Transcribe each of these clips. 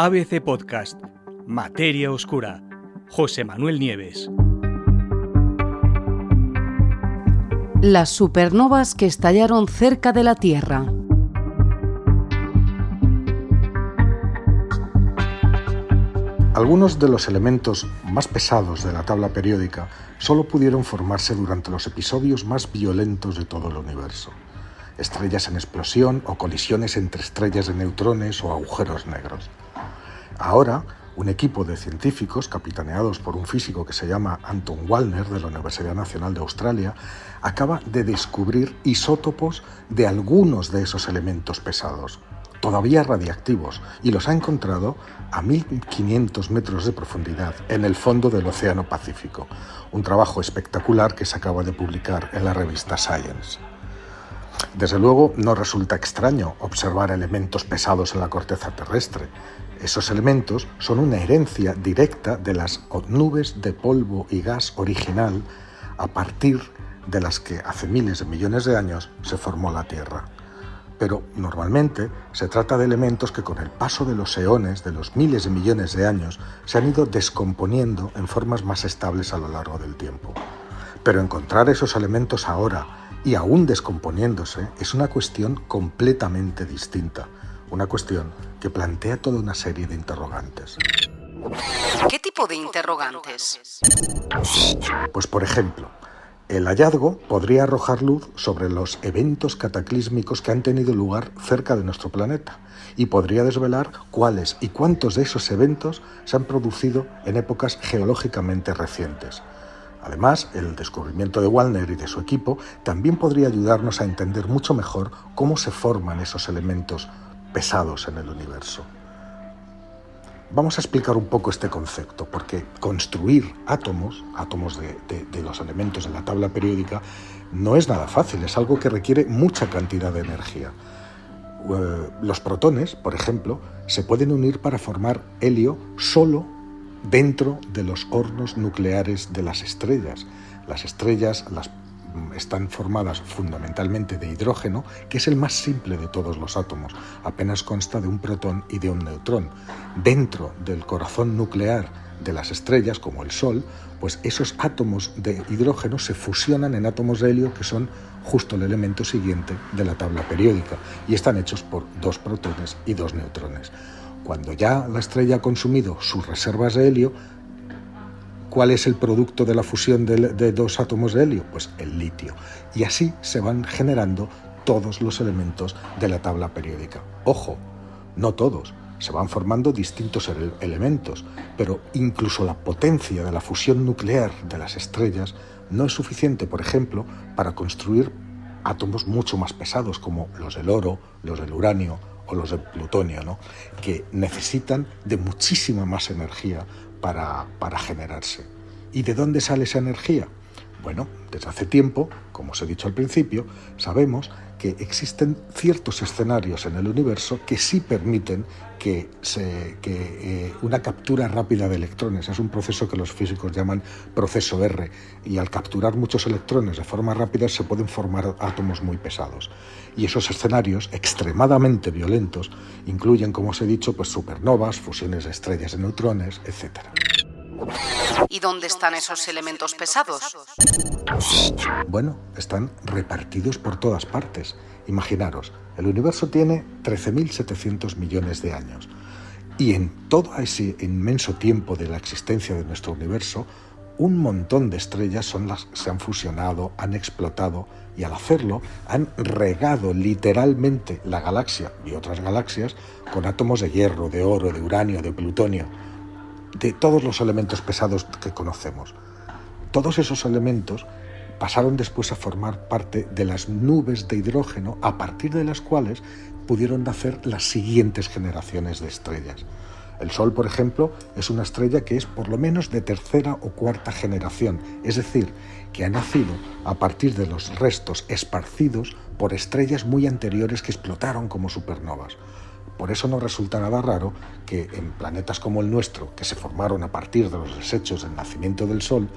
ABC Podcast, Materia Oscura, José Manuel Nieves. Las supernovas que estallaron cerca de la Tierra. Algunos de los elementos más pesados de la tabla periódica solo pudieron formarse durante los episodios más violentos de todo el universo. Estrellas en explosión o colisiones entre estrellas de neutrones o agujeros negros. Ahora, un equipo de científicos, capitaneados por un físico que se llama Anton Wallner de la Universidad Nacional de Australia, acaba de descubrir isótopos de algunos de esos elementos pesados, todavía radiactivos, y los ha encontrado a 1500 metros de profundidad en el fondo del Océano Pacífico. Un trabajo espectacular que se acaba de publicar en la revista Science. Desde luego, no resulta extraño observar elementos pesados en la corteza terrestre. Esos elementos son una herencia directa de las nubes de polvo y gas original a partir de las que hace miles de millones de años se formó la Tierra. Pero normalmente se trata de elementos que con el paso de los eones, de los miles de millones de años, se han ido descomponiendo en formas más estables a lo largo del tiempo. Pero encontrar esos elementos ahora y aún descomponiéndose es una cuestión completamente distinta, una cuestión que plantea toda una serie de interrogantes. ¿Qué tipo de interrogantes? Pues por ejemplo, el hallazgo podría arrojar luz sobre los eventos cataclísmicos que han tenido lugar cerca de nuestro planeta y podría desvelar cuáles y cuántos de esos eventos se han producido en épocas geológicamente recientes. Además, el descubrimiento de Wallner y de su equipo también podría ayudarnos a entender mucho mejor cómo se forman esos elementos pesados en el universo. Vamos a explicar un poco este concepto, porque construir átomos de los elementos de la tabla periódica, no es nada fácil, es algo que requiere mucha cantidad de energía. Los protones, por ejemplo, se pueden unir para formar helio solo dentro de los hornos nucleares de las estrellas. Las estrellas están formadas fundamentalmente de hidrógeno, que es el más simple de todos los átomos. Apenas consta de un protón y de un neutrón. Dentro del corazón nuclear de las estrellas, como el Sol, pues esos átomos de hidrógeno se fusionan en átomos de helio, que son justo el elemento siguiente de la tabla periódica, y están hechos por 2 protones y 2 neutrones. Cuando ya la estrella ha consumido sus reservas de helio, ¿cuál es el producto de la fusión de 2 átomos de helio? Pues el litio. Y así se van generando todos los elementos de la tabla periódica. Ojo, no todos. Se van formando distintos elementos, pero incluso la potencia de la fusión nuclear de las estrellas no es suficiente, por ejemplo, para construir átomos mucho más pesados, como los del oro, los del uranio o los del plutonio, ¿no? Que necesitan de muchísima más energía para generarse. ¿Y de dónde sale esa energía? Bueno, desde hace tiempo, como os he dicho al principio, sabemos que existen ciertos escenarios en el universo que sí permiten una captura rápida de electrones. Es un proceso que los físicos llaman proceso R, y al capturar muchos electrones de forma rápida se pueden formar átomos muy pesados. Y esos escenarios extremadamente violentos incluyen, como os he dicho, pues supernovas, fusiones de estrellas de neutrones, etc. ¿Y dónde están esos elementos pesados? Bueno, están repartidos por todas partes. Imaginaros, el universo tiene 13.700 millones de años y en todo ese inmenso tiempo de la existencia de nuestro universo, un montón de estrellas son las que se han fusionado, han explotado y al hacerlo han regado literalmente la galaxia y otras galaxias con átomos de hierro, de oro, de uranio, de plutonio, de todos los elementos pesados que conocemos. Todos esos elementos pasaron después a formar parte de las nubes de hidrógeno, a partir de las cuales pudieron nacer las siguientes generaciones de estrellas. El Sol, por ejemplo, es una estrella que es por lo menos de 3ª o 4ª generación, es decir, que ha nacido a partir de los restos esparcidos por estrellas muy anteriores que explotaron como supernovas. Por eso no resulta nada raro que en planetas como el nuestro, que se formaron a partir de los desechos del nacimiento del Sol,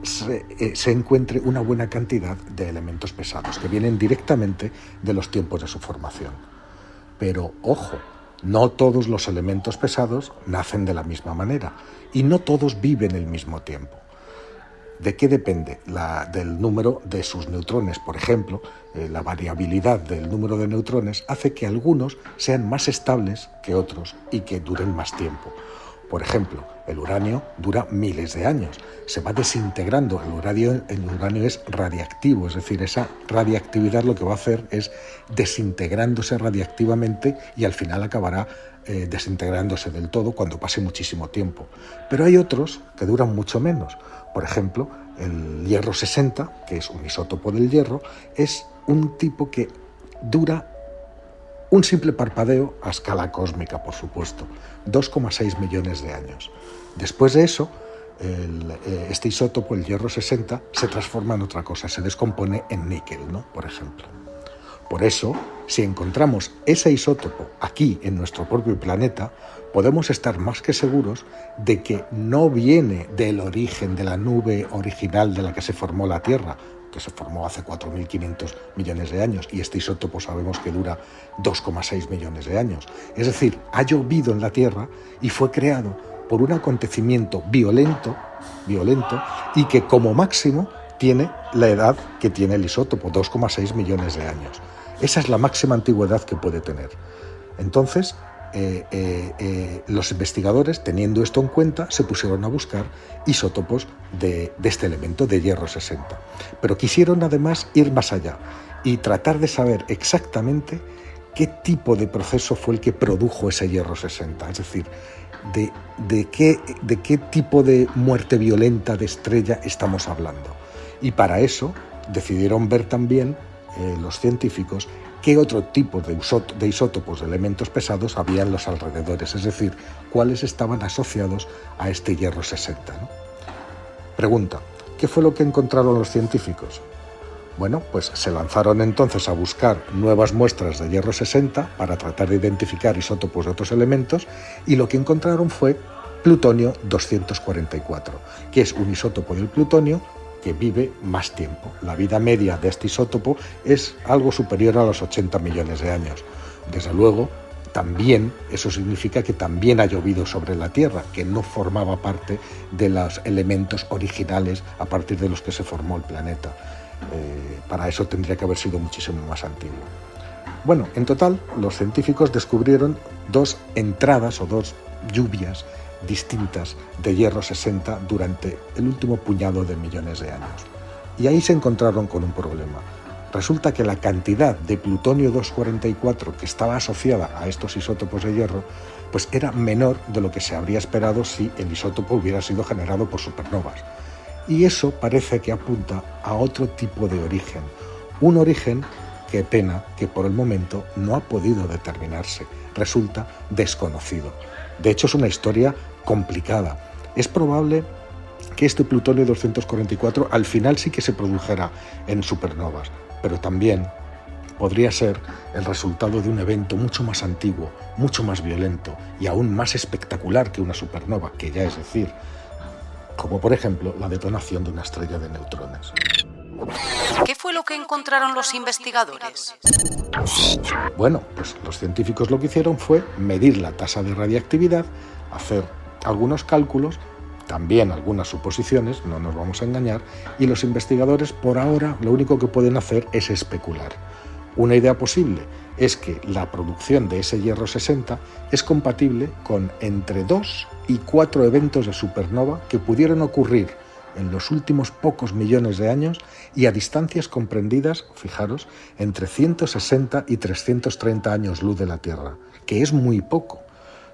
se encuentre una buena cantidad de elementos pesados que vienen directamente de los tiempos de su formación. Pero, ojo, No todos los elementos pesados nacen de la misma manera y no todos viven el mismo tiempo. ¿De qué depende? Del número de sus neutrones. Por ejemplo, la variabilidad del número de neutrones hace que algunos sean más estables que otros y que duren más tiempo. Por ejemplo, el uranio dura miles de años, se va desintegrando. El uranio es radiactivo, es decir, esa radiactividad lo que va a hacer es desintegrándose radiactivamente y al final acabará desintegrándose del todo cuando pase muchísimo tiempo. Pero hay otros que duran mucho menos. Por ejemplo, el hierro 60, que es un isótopo del hierro, es un tipo que dura un simple parpadeo a escala cósmica, por supuesto, 2,6 millones de años. Después de eso, este isótopo, el hierro 60, se transforma en otra cosa, se descompone en níquel, ¿no? Por ejemplo. Por eso, si encontramos ese isótopo aquí en nuestro propio planeta, podemos estar más que seguros de que no viene del origen de la nube original de la que se formó la Tierra, que se formó hace 4.500 millones de años, y este isótopo sabemos que dura 2,6 millones de años. Es decir, ha llovido en la Tierra y fue creado por un acontecimiento violento, y que como máximo tiene la edad que tiene el isótopo, 2,6 millones de años. Esa es la máxima antigüedad que puede tener. Entonces, los investigadores, teniendo esto en cuenta, se pusieron a buscar isótopos de este elemento, de hierro 60. Pero quisieron además ir más allá y tratar de saber exactamente qué tipo de proceso fue el que produjo ese hierro 60, es decir, de qué tipo de muerte violenta de estrella estamos hablando. Y para eso decidieron ver también los científicos qué otro tipo de isótopos de elementos pesados había en los alrededores, es decir, cuáles estaban asociados a este hierro 60, ¿no? Pregunta, ¿qué fue lo que encontraron los científicos? Bueno, pues se lanzaron entonces a buscar nuevas muestras de hierro 60 para tratar de identificar isótopos de otros elementos, y lo que encontraron fue plutonio 244, que es un isótopo del plutonio que vive más tiempo. La vida media de este isótopo es algo superior a los 80 millones de años. Desde luego, también eso significa que también ha llovido sobre la Tierra, que no formaba parte de los elementos originales a partir de los que se formó el planeta. Para eso tendría que haber sido muchísimo más antiguo. Bueno, en total, los científicos descubrieron dos entradas o dos lluvias distintas de hierro 60 durante el último puñado de millones de años. Y ahí se encontraron con un problema. Resulta que la cantidad de plutonio 244 que estaba asociada a estos isótopos de hierro pues era menor de lo que se habría esperado si el isótopo hubiera sido generado por supernovas. Y eso parece que apunta a otro tipo de origen. Un origen, qué pena, que por el momento no ha podido determinarse. Resulta desconocido. De hecho, es una historia complicada. Es probable que este plutonio 244 al final sí que se produjera en supernovas, pero también podría ser el resultado de un evento mucho más antiguo, mucho más violento y aún más espectacular que una supernova, que ya es decir, como por ejemplo la detonación de una estrella de neutrones. ¿Qué fue lo que encontraron los investigadores? Bueno, pues los científicos lo que hicieron fue medir la tasa de radiactividad, hacer algunos cálculos, también algunas suposiciones, no nos vamos a engañar, y los investigadores por ahora lo único que pueden hacer es especular. Una idea posible es que la producción de ese hierro 60 es compatible con entre 2 y 4 eventos de supernova que pudieron ocurrir en los últimos pocos millones de años y a distancias comprendidas, fijaros, entre 160 y 330 años luz de la Tierra, que es muy poco.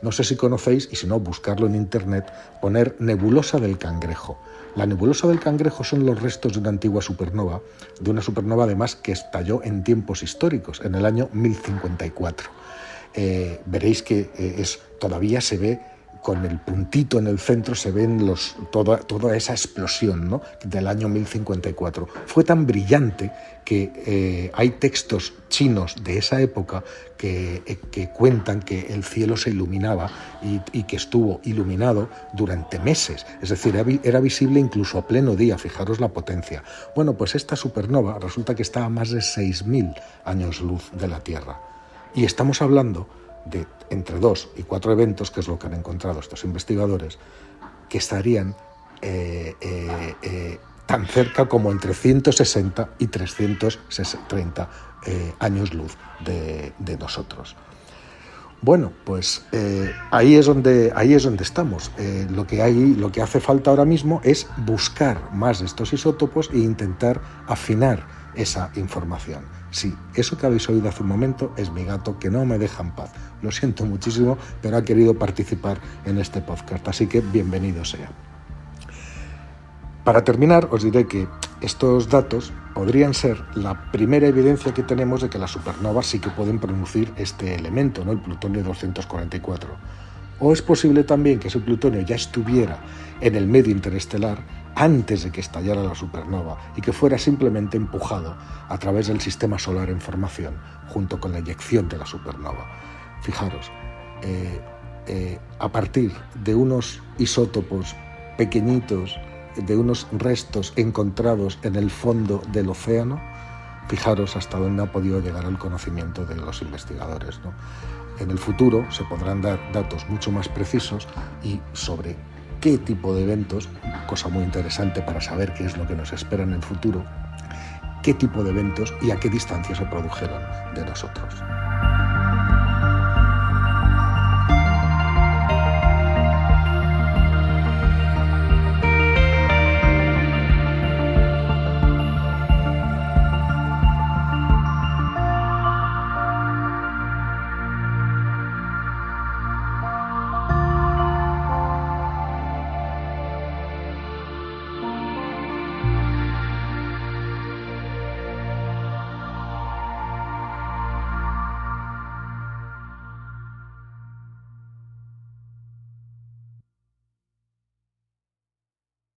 No sé si conocéis, y si no, buscarlo en internet, poner nebulosa del Cangrejo. La nebulosa del Cangrejo son los restos de una antigua supernova, de una supernova además que estalló en tiempos históricos, en el año 1054. Veréis que todavía se ve, con el puntito en el centro, se ven toda esa explosión, ¿no?, del año 1054. Fue tan brillante que hay textos chinos de esa época que cuentan que el cielo se iluminaba y que estuvo iluminado durante meses. Es decir, era visible incluso a pleno día, fijaros la potencia. Bueno, pues esta supernova resulta que está a más de 6.000 años luz de la Tierra. Y estamos hablando de entre 2 y 4 eventos, que es lo que han encontrado estos investigadores, que estarían tan cerca como entre 160 y 330 años luz de nosotros. Bueno, pues ahí es donde estamos. Lo que hace falta ahora mismo es buscar más de estos isótopos e intentar afinar esa información. Sí, eso que habéis oído hace un momento es mi gato, que no me deja en paz. Lo siento muchísimo, pero ha querido participar en este podcast, así que bienvenido sea. Para terminar, os diré que estos datos podrían ser la primera evidencia que tenemos de que las supernovas sí que pueden producir este elemento, ¿no? El plutonio 244. O es posible también que ese plutonio ya estuviera en el medio interestelar antes de que estallara la supernova y que fuera simplemente empujado a través del sistema solar en formación junto con la eyección de la supernova. Fijaros, a partir de unos isótopos pequeñitos, de unos restos encontrados en el fondo del océano, fijaros hasta dónde ha podido llegar el conocimiento de los investigadores, ¿no? En el futuro se podrán dar datos mucho más precisos y sobre qué tipo de eventos, cosa muy interesante para saber qué es lo que nos espera en el futuro, qué tipo de eventos y a qué distancia se produjeron de nosotros.